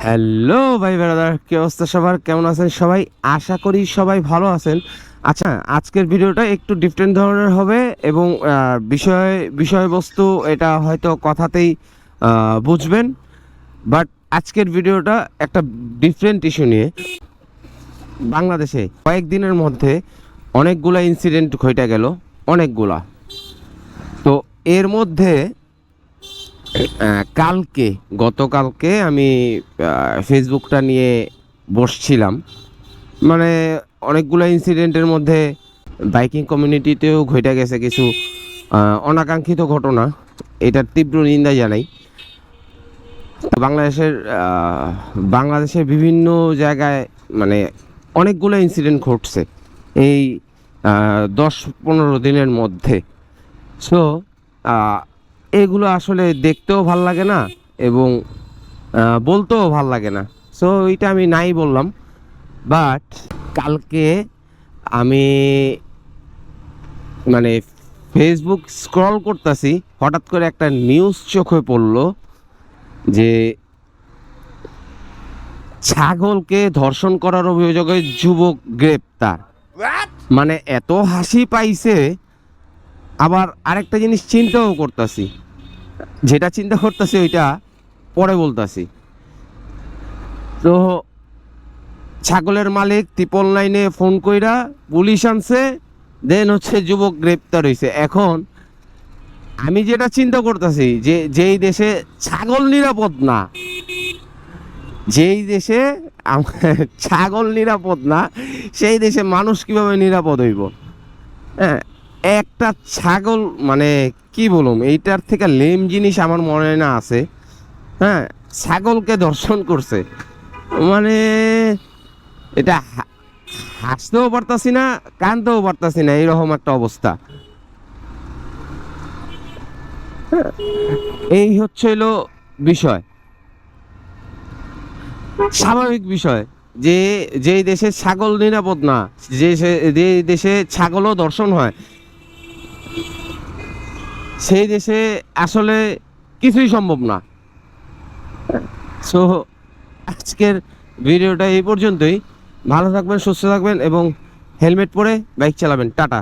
Hello ভাই brother, কি অবস্থা সবার? কেমন আছেন সবাই? আশা করি সবাই ভালো আছেন। আচ্ছা, আজকের ভিডিওটা একটু ডিফারেন্ট ধরনের হবে এবং বিষয়বস্তু এটা হয়তো কথাতেই বুঝবেন। বাট আজকের ভিডিওটা একটা ডিফারেন্ট ইস্যু নিয়ে। বাংলাদেশে কয়েকদিনের মধ্যে অনেকগুলা ইনসিডেন্ট ঘটে গেল, অনেকগুলা। তো এর মধ্যে গতকালকে আমি ফেসবুকটা নিয়ে বসছিলাম, মানে অনেকগুলো ইনসিডেন্টের মধ্যে বাইকিং কমিউনিটিতেও ঘটে গেছে কিছু অনাকাঙ্ক্ষিত ঘটনা। এটার তীব্র নিন্দা জানাই। বাংলাদেশের বিভিন্ন জায়গায় মানে অনেকগুলো ইনসিডেন্ট ঘটছে এই 10-15 দিনের মধ্যে। সো এগুলো আসলে দেখতেও ভাল লাগে না এবং বলতেও ভাল লাগে না। সো এইটা আমি নাই বললাম। বাট কালকে আমি মানে ফেসবুক স্ক্রল করতেছি, হঠাৎ করে একটা নিউজ চোখে পড়লো যে ছাগলকে ধর্ষণ করার অভিযোগে যুবক গ্রেপ্তার। মানে এত হাসি পাইছে। আবার আরেকটা জিনিস চিন্তা করতেছি ওইটা পরে বলতেছি। তো ছাগলের মালিক 999 ফোন কইরা পুলিশ আনছে, দেন হচ্ছে যুবক গ্রেপ্তার হয়েছে। এখন আমি যেটা চিন্তা করতেছি যে যেই দেশে ছাগল নিরাপদ না, ছাগল নিরাপদ না, সেই দেশে মানুষ কিভাবে নিরাপদ হইব? হ্যাঁ, একটা ছাগল মানে কি বলুম, এইটার থেকে লেম জিনিস আমার মনে না আছে। হ্যাঁ, ছাগলকে ধর্ষণ করছে, মানে এটা হাসতেও পারতাছি না, কানতেও পারতাছি না, এইরকম একটা অবস্থা। এই হচ্ছে হলো বিষয়, স্বাভাবিক বিষয় যে যেই দেশে ছাগল নিরাপদ না, যে দেশে ছাগলও ধর্ষণ হয়, সেই দেশে আসলে কিছুই সম্ভব না। সো আজকের ভিডিওটা এই পর্যন্তই। ভালো থাকবেন, সুস্থ থাকবেন এবং হেলমেট পরে বাইক চালাবেন। টাটা।